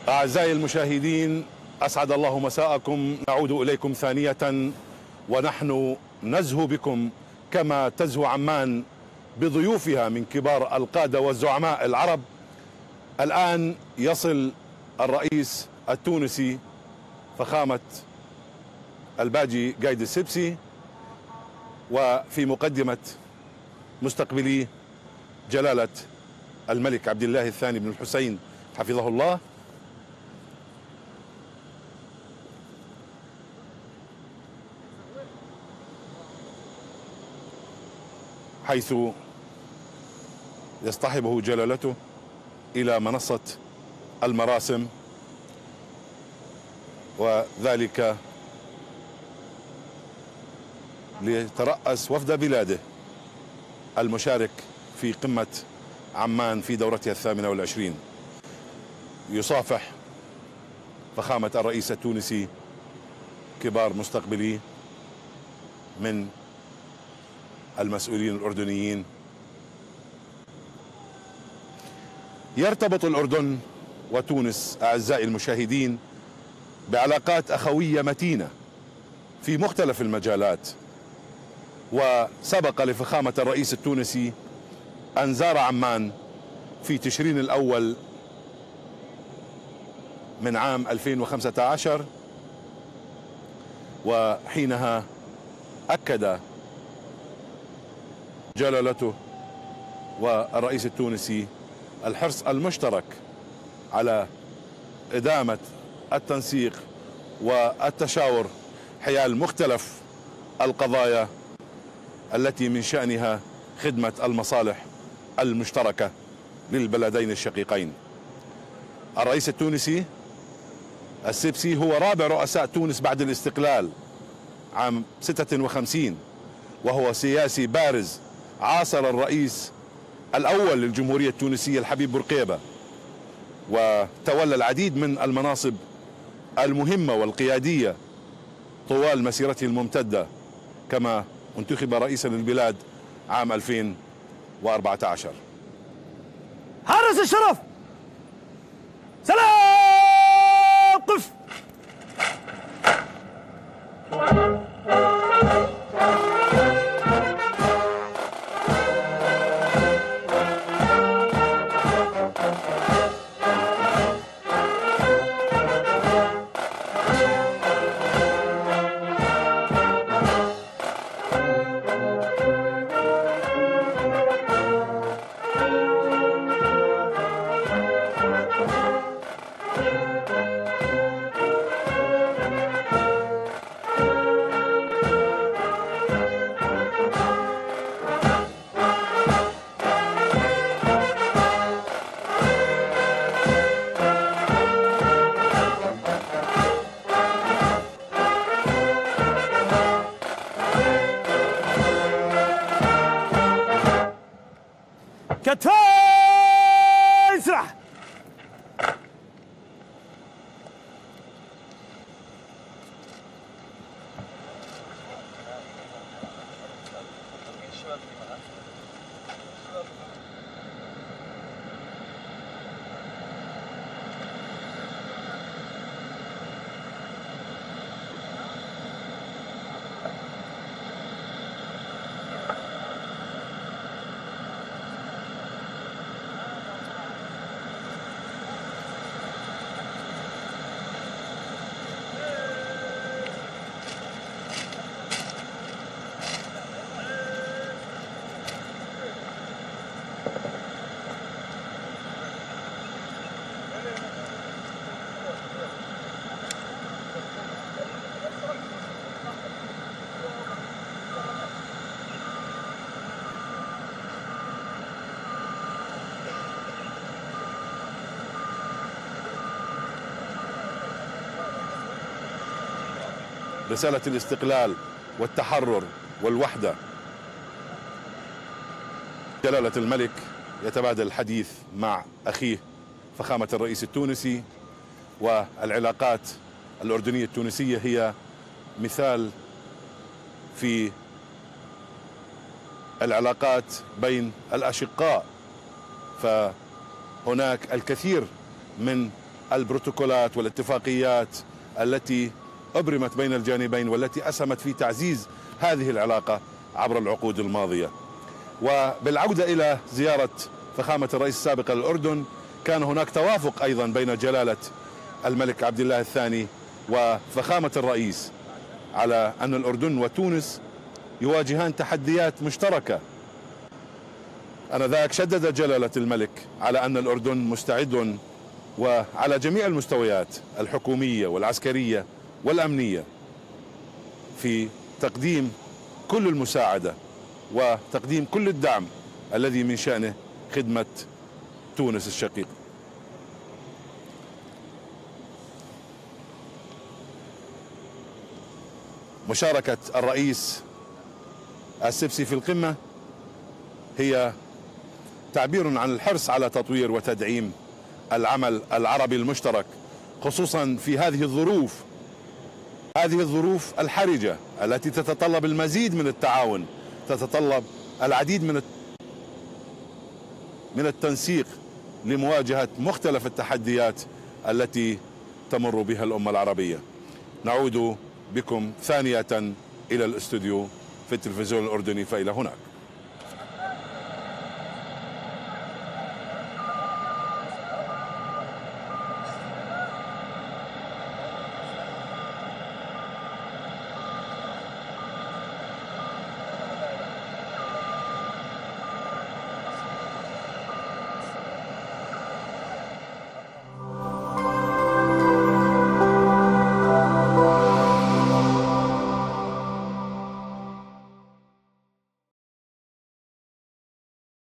أعزائي المشاهدين، أسعد الله مساءكم. نعود إليكم ثانية ونحن نزهو بكم كما تزهو عمان بضيوفها من كبار القادة والزعماء العرب. الآن يصل الرئيس التونسي فخامة الباجي قايد السبسي، وفي مقدمة مستقبليه جلالة الملك عبد الله الثاني بن الحسين حفظه الله، حيث يصطحبه جلالته إلى منصة المراسم، وذلك ليترأس وفد بلاده المشارك في قمة عمان في دورتها 28. يصافح فخامة الرئيس التونسي كبار مستقبليه من المسؤولين الأردنيين. يرتبط الأردن وتونس أعزائي المشاهدين بعلاقات أخوية متينة في مختلف المجالات، وسبق لفخامة الرئيس التونسي أن زار عمان في تشرين الأول من عام 2015، وحينها أكد جلالته والرئيس التونسي الحرص المشترك على إدامة التنسيق والتشاور حيال مختلف القضايا التي من شأنها خدمة المصالح المشتركة للبلدين الشقيقين. الرئيس التونسي السبسي هو رابع رؤساء تونس بعد الاستقلال عام 56، وهو سياسي بارز عاصر الرئيس الأول للجمهورية التونسية الحبيب بورقيبة، وتولى العديد من المناصب المهمة والقيادية طوال مسيرته الممتدة، كما انتخب رئيسا للبلاد عام 2014. حرس الشرف، سلام، قف. كتفاي اسرح. رسالة الاستقلال والتحرر والوحدة. جلالة الملك يتبادل الحديث مع أخيه فخامة الرئيس التونسي، والعلاقات الأردنية التونسية هي مثال في العلاقات بين الأشقاء، فهناك الكثير من البروتوكولات والاتفاقيات التي أبرمت بين الجانبين والتي أسهمت في تعزيز هذه العلاقة عبر العقود الماضية. وبالعودة إلى زيارة فخامة الرئيس السابق للأردن، كان هناك توافق أيضا بين جلالة الملك عبد الله الثاني وفخامة الرئيس على أن الأردن وتونس يواجهان تحديات مشتركة. آنذاك شدد جلالة الملك على أن الأردن مستعد وعلى جميع المستويات الحكومية والعسكرية والأمنية في تقديم كل المساعدة وتقديم كل الدعم الذي من شأنه خدمة تونس الشقيقة. مشاركة الرئيس السبسي في القمة هي تعبير عن الحرص على تطوير وتدعيم العمل العربي المشترك، خصوصا في هذه الظروف الحرجة التي تتطلب المزيد من التعاون، تتطلب العديد من التنسيق لمواجهة مختلف التحديات التي تمر بها الأمة العربية. نعود بكم ثانية إلى الاستوديو في التلفزيون الأردني، فإلى هناك.